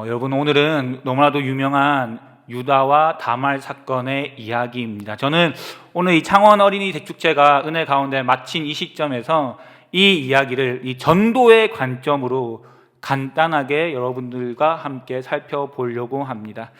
여러분, 오늘은 너무나도 유명한 유다와 다말 사건의 이야기입니다. 저는 오늘 이 창원 어린이 대축제가 은혜 가운데 마친 이 시점에서 이 이야기를 이 전도의 관점으로 간단하게 여러분들과 함께 살펴보려고 합니다.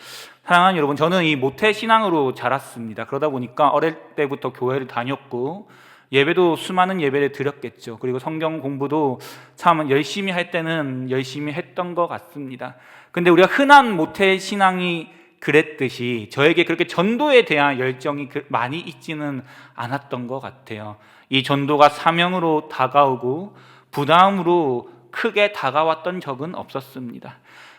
사랑하는 여러분, 저는 이 모태 신앙으로 자랐습니다. 그러다 보니까 어릴 때부터 교회를 다녔고 예배도 수많은 예배를 드렸겠죠. 그리고 성경 공부도 참 열심히 할 때는 열심히 했던 것 같습니다. 근데 우리가 흔한 모태 신앙이 그랬듯이 저에게 그렇게 전도에 대한 열정이 많이 있지는 않았던 것 같아요. 이 전도가 사명으로 다가오고 부담으로 크게 다가왔던 적은 없었습니다.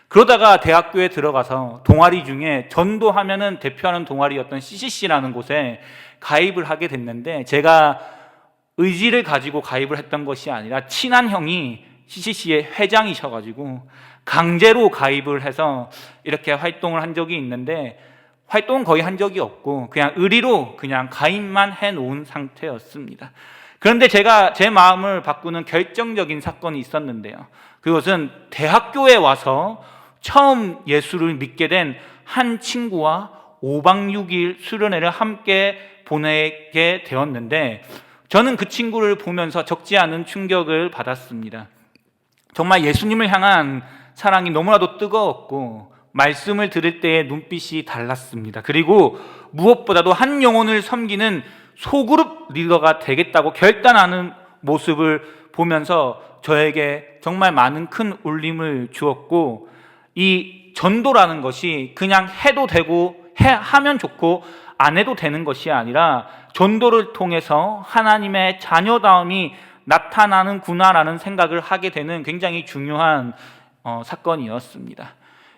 그러다가 대학교에 들어가서 동아리 중에 전도하면은 대표하는 동아리였던 CCC라는 곳에 가입을 하게 됐는데, 제가 의지를 가지고 가입을 했던 것이 아니라 친한 형이 CCC의 회장이셔가지고 강제로 가입을 해서 이렇게 활동을 한 적이 있는데, 활동은 거의 한 적이 없고 그냥 의리로 그냥 가입만 해놓은 상태였습니다. 그런데 제가 제 마음을 바꾸는 결정적인 사건이 있었는데요, 그것은 대학교에 와서 처음 예수를 믿게 된 한 친구와 5박 6일 수련회를 함께 보내게 되었는데, 저는 그 친구를 보면서 적지 않은 충격을 받았습니다. 정말 예수님을 향한 사랑이 너무나도 뜨거웠고 말씀을 들을 때의 눈빛이 달랐습니다. 그리고 무엇보다도 한 영혼을 섬기는 소그룹 리더가 되겠다고 결단하는 모습을 보면서 저에게 정말 많은 큰 울림을 주었고, 이 전도라는 것이 그냥 해도 되고 하면 좋고 안 해도 되는 것이 아니라 전도를 통해서 하나님의 자녀다움이 나타나는구나라는 생각을 하게 되는 굉장히 중요한 사건이었습니다.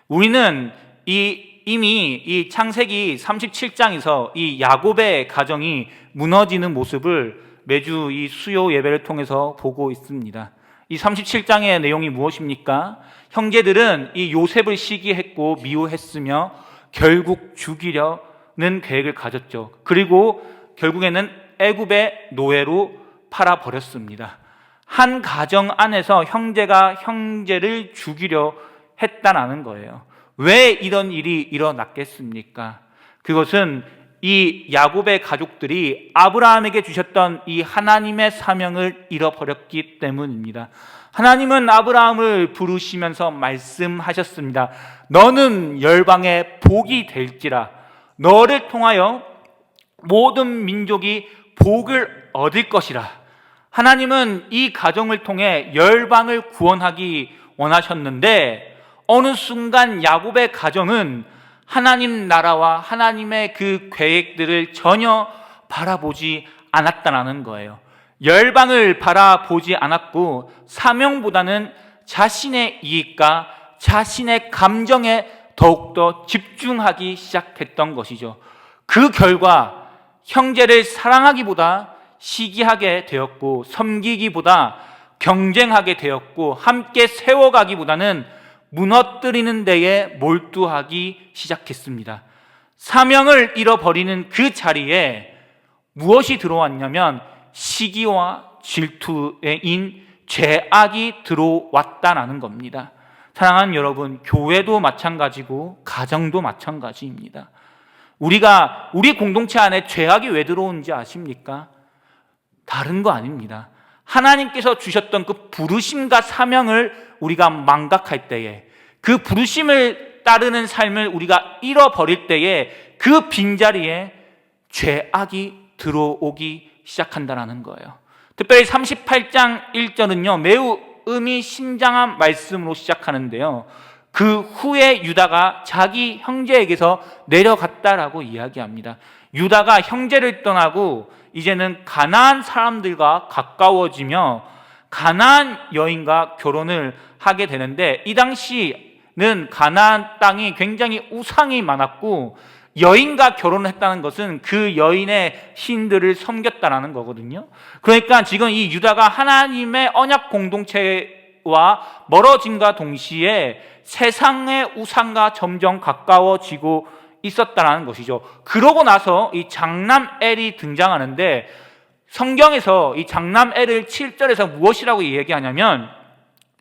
우리는 이미 이 창세기 37장에서 이 야곱의 가정이 무너지는 모습을 매주 이 수요 예배를 통해서 보고 있습니다. 이 37장의 내용이 무엇입니까? 형제들은 이 요셉을 시기했고 미워했으며 결국 죽이려는 계획을 가졌죠. 그리고 결국에는 애굽의 노예로 팔아버렸습니다. 한 가정 안에서 형제가 형제를 죽이려 했다라는 거예요. 왜 이런 일이 일어났겠습니까? 그것은 이 야곱의 가족들이 아브라함에게 주셨던 이 하나님의 사명을 잃어버렸기 때문입니다. 하나님은 아브라함을 부르시면서 말씀하셨습니다. 너는 열방의 복이 될지라. 너를 통하여 모든 민족이 복을 얻을 것이라. 하나님은 이 가정을 통해 열방을 구원하기 원하셨는데, 어느 순간 야곱의 가정은 하나님 나라와 하나님의 그 계획들을 전혀 바라보지 않았다는 거예요. 열방을 바라보지 않았고 사명보다는 자신의 이익과 자신의 감정에 더욱더 집중하기 시작했던 것이죠. 그 결과 형제를 사랑하기보다 시기하게 되었고, 섬기기보다 경쟁하게 되었고, 함께 세워가기보다는 무너뜨리는 데에 몰두하기 시작했습니다. 사명을 잃어버리는 그 자리에 무엇이 들어왔냐면 시기와 질투인 죄악이 들어왔다라는 겁니다. 사랑하는 여러분, 교회도 마찬가지고 가정도 마찬가지입니다. 우리 공동체 안에 죄악이 왜 들어오는지 아십니까? 다른 거 아닙니다. 하나님께서 주셨던 그 부르심과 사명을 우리가 망각할 때에, 그 부르심을 따르는 삶을 우리가 잃어버릴 때에 그 빈자리에 죄악이 들어오기 시작한다는 거예요. 특별히 38장 1절은요 매우 의미심장한 말씀으로 시작하는데요, 그 후에 유다가 자기 형제에게서 내려갔다라고 이야기합니다. 유다가 형제를 떠나고 이제는 가나안 사람들과 가까워지며 가나안 여인과 결혼을 하게 되는데, 이 당시는 가나안 땅이 굉장히 우상이 많았고 여인과 결혼을 했다는 것은 그 여인의 신들을 섬겼다라는 거거든요. 그러니까 지금 이 유다가 하나님의 언약 공동체와 멀어짐과 동시에 세상의 우상과 점점 가까워지고 있었다는 것이죠. 그러고 나서 이 장남 엘이 등장하는데, 성경에서 이 장남 엘을 7절에서 무엇이라고 얘기하냐면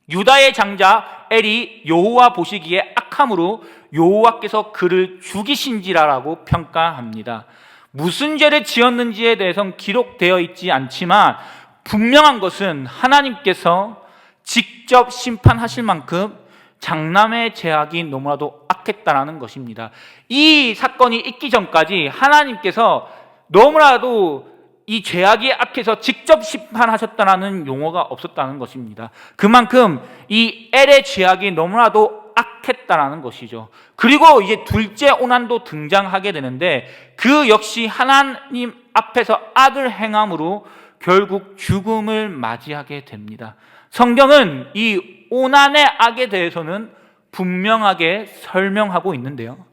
유다의 장자 엘이 여호와 보시기에 악함으로 여호와께서 그를 죽이신지라라고 평가합니다. 무슨 죄를 지었는지에 대해서는 기록되어 있지 않지만 분명한 것은 하나님께서 직접 심판하실 만큼 장남의 죄악이 너무나도 악했다라는 것입니다. 이 사건이 있기 전까지 하나님께서 너무나도 이 죄악이 악해서 직접 심판하셨다라는 용어가 없었다는 것입니다. 그만큼 이 엘의 죄악이 너무나도 악했다라는 것이죠. 그리고 이제 둘째 오난도 등장하게 되는데 그 역시 하나님 앞에서 악을 행함으로 결국 죽음을 맞이하게 됩니다. 성경은 이 오난의 악에 대해서는 분명하게 설명하고 있는데요.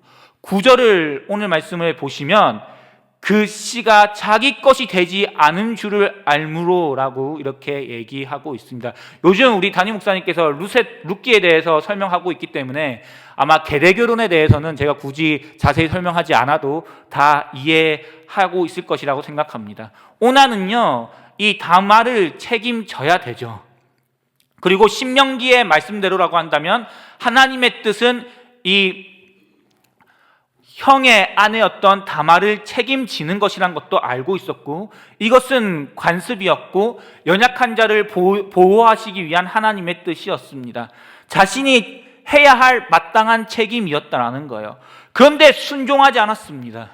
9절을 오늘 말씀을 보시면 그 씨가 자기 것이 되지 않은 줄을 알므로라고 이렇게 얘기하고 있습니다. 요즘 우리 담임 목사님께서 룻기에 대해서 설명하고 있기 때문에 아마 계대결혼에 대해서는 제가 굳이 자세히 설명하지 않아도 다 이해하고 있을 것이라고 생각합니다. 오난은요, 이 다말을 책임져야 되죠. 그리고 신명기의 말씀대로라고 한다면 하나님의 뜻은 이 형의 아내였던 다말을 책임지는 것이란 것도 알고 있었고 이것은 관습이었고 연약한 자를 보호하시기 위한 하나님의 뜻이었습니다. 자신이 해야 할 마땅한 책임이었다라는 거예요. 그런데 순종하지 않았습니다.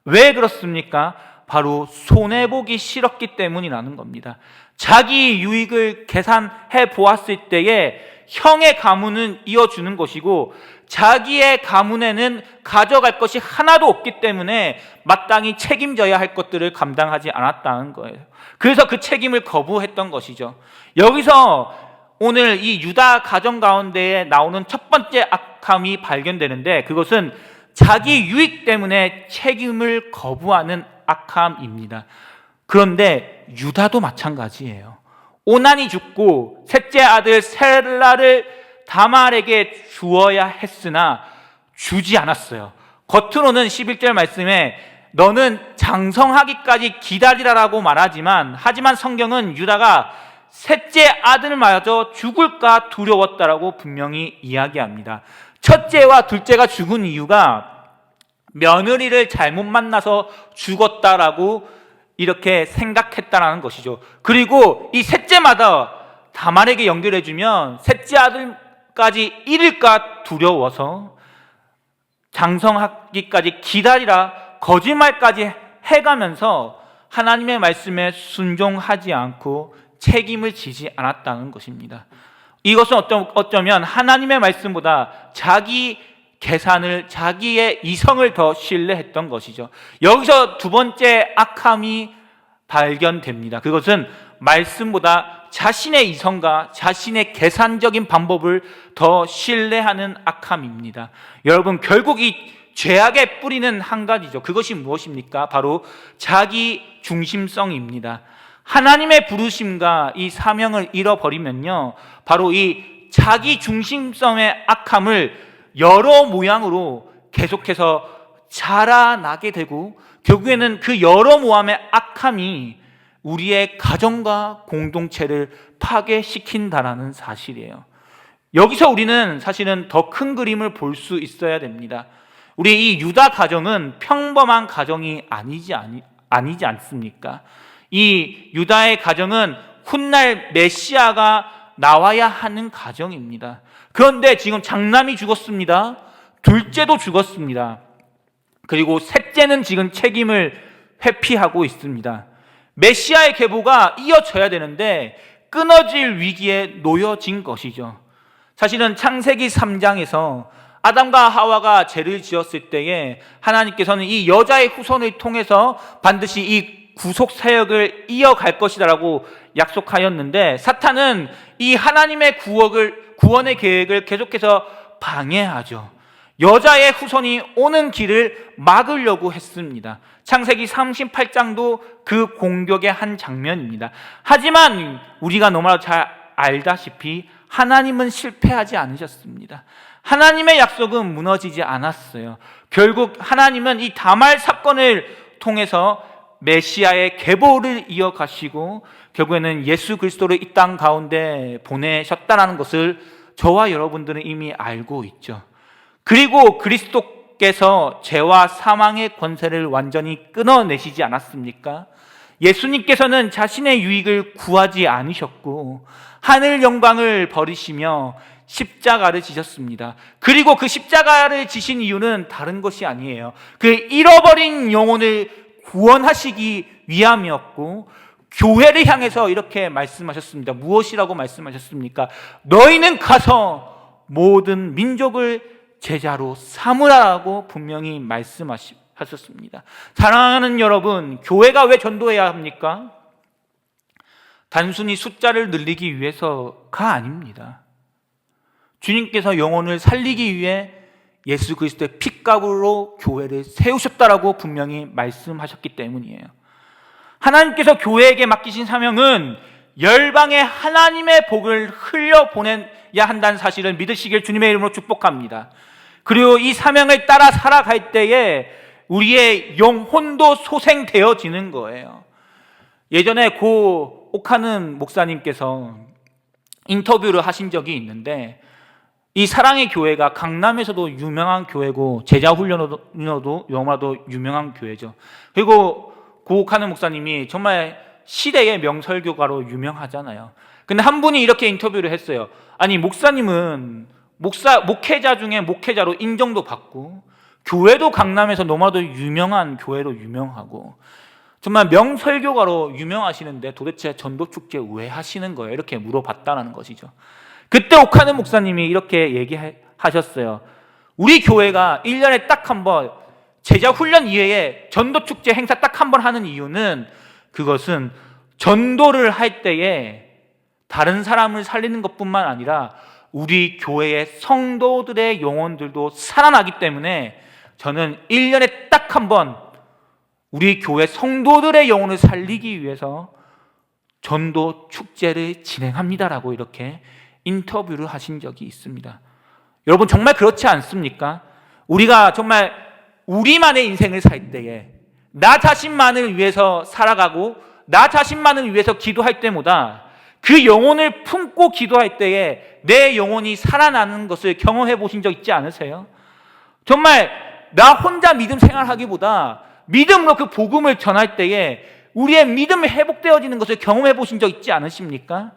왜 그렇습니까? 바로 손해보기 싫었기 때문이라는 겁니다. 자기 유익을 계산해 보았을 때에 형의 가문은 이어주는 것이고 자기의 가문에는 가져갈 것이 하나도 없기 때문에 마땅히 책임져야 할 것들을 감당하지 않았다는 거예요. 그래서 그 책임을 거부했던 것이죠. 여기서 오늘 이 유다 가정 가운데에 나오는 첫 번째 악함이 발견되는데 그것은 자기 유익 때문에 책임을 거부하는 악함입니다. 그런데 유다도 마찬가지예요. 오난이 죽고 셋째 아들 셀라를 다말에게 주어야 했으나 주지 않았어요. 겉으로는 11절 말씀에 너는 장성하기까지 기다리라라고 말하지만 하지만 성경은 유다가 셋째 아들마저 죽을까 두려웠다라고 분명히 이야기합니다. 첫째와 둘째가 죽은 이유가 며느리를 잘못 만나서 죽었다라고 이렇게 생각했다라는 것이죠. 그리고 이 셋째마다 다말에게 연결해주면 셋째 아들까지 잃을까 두려워서 장성하기까지 기다리라 거짓말까지 해가면서 하나님의 말씀에 순종하지 않고 책임을 지지 않았다는 것입니다. 이것은 어쩌면 하나님의 말씀보다 자기 계산을, 자기의 이성을 더 신뢰했던 것이죠. 여기서 두 번째 악함이 발견됩니다. 그것은 말씀보다 자신의 이성과 자신의 계산적인 방법을 더 신뢰하는 악함입니다. 여러분, 결국 이 죄악의 뿌리는 한 가지죠. 그것이 무엇입니까? 바로 자기 중심성입니다. 하나님의 부르심과 이 사명을 잃어버리면요, 바로 이 자기 중심성의 악함을 여러 모양으로 계속해서 자라나게 되고 결국에는 그 여러 모함의 악함이 우리의 가정과 공동체를 파괴시킨다라는 사실이에요. 여기서 우리는 사실은 더 큰 그림을 볼 수 있어야 됩니다. 우리 이 유다 가정은 평범한 가정이 아니지 않습니까? 이 유다의 가정은 훗날 메시아가 나와야 하는 가정입니다. 그런데 지금 장남이 죽었습니다. 둘째도 죽었습니다. 그리고 셋째는 지금 책임을 회피하고 있습니다. 메시아의 계보가 이어져야 되는데 끊어질 위기에 놓여진 것이죠. 사실은 창세기 3장에서 아담과 하와가 죄를 지었을 때에 하나님께서는 이 여자의 후손을 통해서 반드시 이 구속 사역을 이어갈 것이다라고 약속하였는데 사탄은 이 하나님의 구원의 계획을 계속해서 방해하죠. 여자의 후손이 오는 길을 막으려고 했습니다. 창세기 38장도 그 공격의 한 장면입니다. 하지만 우리가 너무나 잘 알다시피 하나님은 실패하지 않으셨습니다. 하나님의 약속은 무너지지 않았어요. 결국 하나님은 이 다말 사건을 통해서 메시아의 계보를 이어가시고 결국에는 예수 그리스도를 이 땅 가운데 보내셨다는 것을 저와 여러분들은 이미 알고 있죠. 그리고 그리스도께서 죄와 사망의 권세를 완전히 끊어내시지 않았습니까? 예수님께서는 자신의 유익을 구하지 않으셨고 하늘 영광을 버리시며 십자가를 지셨습니다. 그리고 그 십자가를 지신 이유는 다른 것이 아니에요. 그 잃어버린 영혼을 구원하시기 위함이었고, 교회를 향해서 이렇게 말씀하셨습니다. 무엇이라고 말씀하셨습니까? 너희는 가서 모든 민족을 제자로 삼으라고 분명히 말씀하셨습니다. 사랑하는 여러분, 교회가 왜 전도해야 합니까? 단순히 숫자를 늘리기 위해서가 아닙니다. 주님께서 영혼을 살리기 위해 예수 그리스도의 핏값으로 교회를 세우셨다라고 분명히 말씀하셨기 때문이에요. 하나님께서 교회에게 맡기신 사명은 열방에 하나님의 복을 흘려보내야 한다는 사실을 믿으시길 주님의 이름으로 축복합니다. 그리고 이 사명을 따라 살아갈 때에 우리의 영혼도 소생되어지는 거예요. 예전에 고 옥하는 목사님께서 인터뷰를 하신 적이 있는데, 이 사랑의 교회가 강남에서도 유명한 교회고 제자훈련으로도 너무나도 유명한 교회죠. 그리고 고옥하는 목사님이 정말 시대의 명설교가로 유명하잖아요. 근데 한 분이 이렇게 인터뷰를 했어요. 아니, 목사님은 목회자 중에 목회자로 인정도 받고 교회도 강남에서 너무나도 유명한 교회로 유명하고 정말 명설교가로 유명하시는데 도대체 전도축제 왜 하시는 거예요? 이렇게 물어봤다는 것이죠. 그때 옥하는 목사님이 이렇게 얘기하셨어요. 우리 교회가 1년에 딱 한 번 제자훈련 이외에 전도축제 행사 딱 한 번 하는 이유는, 그것은 전도를 할 때에 다른 사람을 살리는 것뿐만 아니라 우리 교회의 성도들의 영혼들도 살아나기 때문에 저는 1년에 딱 한 번 우리 교회 성도들의 영혼을 살리기 위해서 전도 축제를 진행합니다라고 이렇게 인터뷰를 하신 적이 있습니다. 여러분, 정말 그렇지 않습니까? 우리가 정말 우리만의 인생을 살 때에 나 자신만을 위해서 살아가고 나 자신만을 위해서 기도할 때보다 그 영혼을 품고 기도할 때에 내 영혼이 살아나는 것을 경험해 보신 적 있지 않으세요? 정말 나 혼자 믿음 생활하기보다 믿음으로 그 복음을 전할 때에 우리의 믿음이 회복되어지는 것을 경험해 보신 적 있지 않으십니까?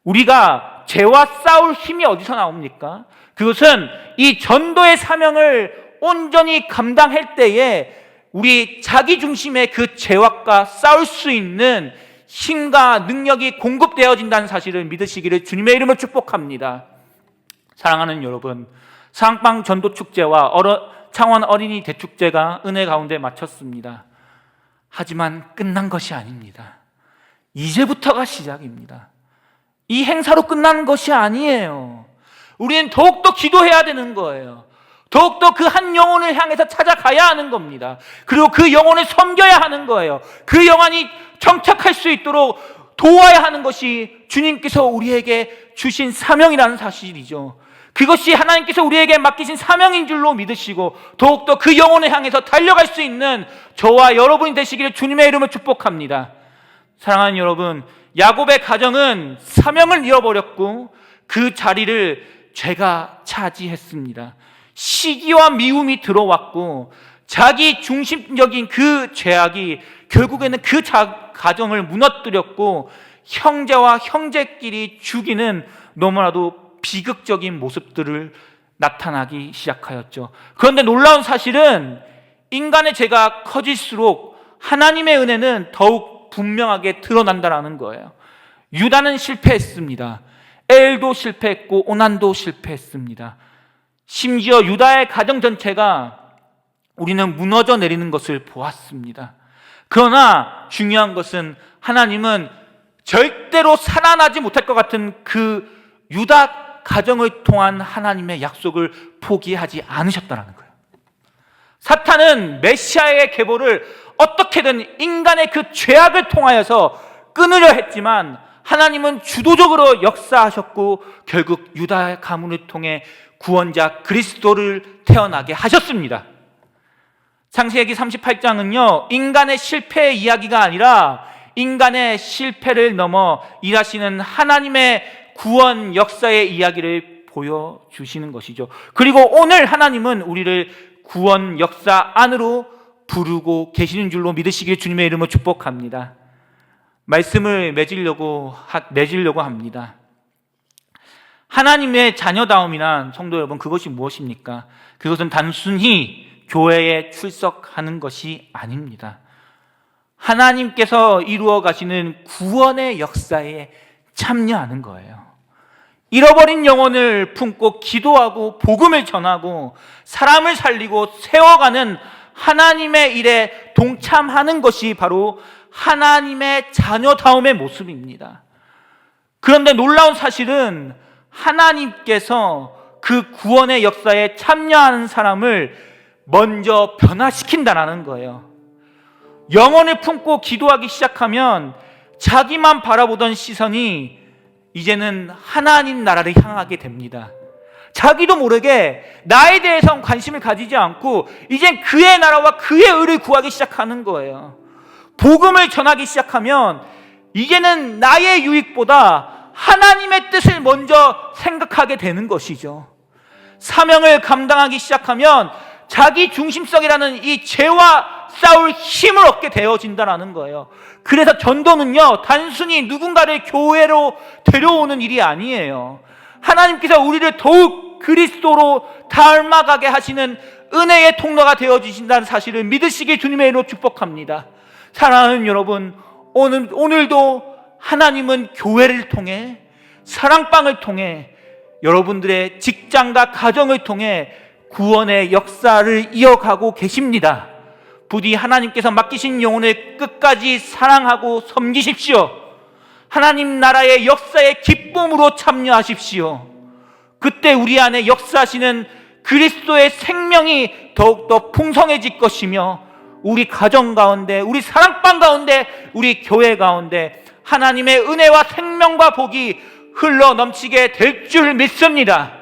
우리가 죄와 싸울 힘이 어디서 나옵니까? 그것은 이 전도의 사명을 온전히 감당할 때에 우리 자기 중심의 그 죄악과 싸울 수 있는 힘과 능력이 공급되어진다는 사실을 믿으시기를 주님의 이름으로 축복합니다. 사랑하는 여러분, 사랑방 전도축제와 창원 어린이 대축제가 은혜 가운데 마쳤습니다. 하지만 끝난 것이 아닙니다. 이제부터가 시작입니다. 이 행사로 끝나는 것이 아니에요. 우리는 더욱더 기도해야 되는 거예요. 더욱더 그 한 영혼을 향해서 찾아가야 하는 겁니다. 그리고 그 영혼을 섬겨야 하는 거예요. 그 영혼이 정착할 수 있도록 도와야 하는 것이 주님께서 우리에게 주신 사명이라는 사실이죠. 그것이 하나님께서 우리에게 맡기신 사명인 줄로 믿으시고 더욱더 그 영혼을 향해서 달려갈 수 있는 저와 여러분이 되시기를 주님의 이름으로 축복합니다. 사랑하는 여러분, 야곱의 가정은 사명을 잃어버렸고 그 자리를 죄가 차지했습니다. 시기와 미움이 들어왔고 자기 중심적인 그 죄악이 결국에는 그 가정을 무너뜨렸고 형제와 형제끼리 죽이는 너무나도 비극적인 모습들을 나타나기 시작하였죠. 그런데 놀라운 사실은 인간의 죄가 커질수록 하나님의 은혜는 더욱 분명하게 드러난다는 거예요. 유다는 실패했습니다. 엘도 실패했고 오난도 실패했습니다. 심지어 유다의 가정 전체가 우리는 무너져 내리는 것을 보았습니다. 그러나 중요한 것은 하나님은 절대로 살아나지 못할 것 같은 그 유다 가정을 통한 하나님의 약속을 포기하지 않으셨다는 거예요. 사탄은 메시아의 계보를 어떻게든 인간의 그 죄악을 통하여서 끊으려 했지만 하나님은 주도적으로 역사하셨고 결국 유다 가문을 통해 구원자 그리스도를 태어나게 하셨습니다. 창세기 38장은요 인간의 실패의 이야기가 아니라 인간의 실패를 넘어 일하시는 하나님의 구원 역사의 이야기를 보여주시는 것이죠. 그리고 오늘 하나님은 우리를 구원 역사 안으로 부르고 계시는 줄로 믿으시기를 주님의 이름으로 축복합니다. 말씀을 맺으려고 합니다. 하나님의 자녀다움이란 성도 여러분, 그것이 무엇입니까? 그것은 단순히 교회에 출석하는 것이 아닙니다. 하나님께서 이루어 가시는 구원의 역사에 참여하는 거예요. 잃어버린 영혼을 품고 기도하고 복음을 전하고 사람을 살리고 세워가는 하나님의 일에 동참하는 것이 바로 하나님의 자녀다움의 모습입니다. 그런데 놀라운 사실은 하나님께서 그 구원의 역사에 참여하는 사람을 먼저 변화시킨다는 거예요. 영혼을 품고 기도하기 시작하면 자기만 바라보던 시선이 이제는 하나님 나라를 향하게 됩니다. 자기도 모르게 나에 대해서는 관심을 가지지 않고 이젠 그의 나라와 그의 의를 구하기 시작하는 거예요. 복음을 전하기 시작하면 이제는 나의 유익보다 하나님의 뜻을 먼저 생각하게 되는 것이죠. 사명을 감당하기 시작하면 자기 중심성이라는 이 죄와 싸울 힘을 얻게 되어진다는 거예요. 그래서 전도는요, 단순히 누군가를 교회로 데려오는 일이 아니에요. 하나님께서 우리를 더욱 그리스도로 닮아가게 하시는 은혜의 통로가 되어주신다는 사실을 믿으시길 주님의 이름으로 축복합니다. 사랑하는 여러분, 오늘도 하나님은 교회를 통해, 사랑방을 통해, 여러분들의 직장과 가정을 통해 구원의 역사를 이어가고 계십니다. 부디 하나님께서 맡기신 영혼을 끝까지 사랑하고 섬기십시오. 하나님 나라의 역사에 기쁨으로 참여하십시오. 그때 우리 안에 역사하시는 그리스도의 생명이 더욱더 풍성해질 것이며 우리 가정 가운데, 우리 사랑방 가운데, 우리 교회 가운데 하나님의 은혜와 생명과 복이 흘러 넘치게 될 줄 믿습니다.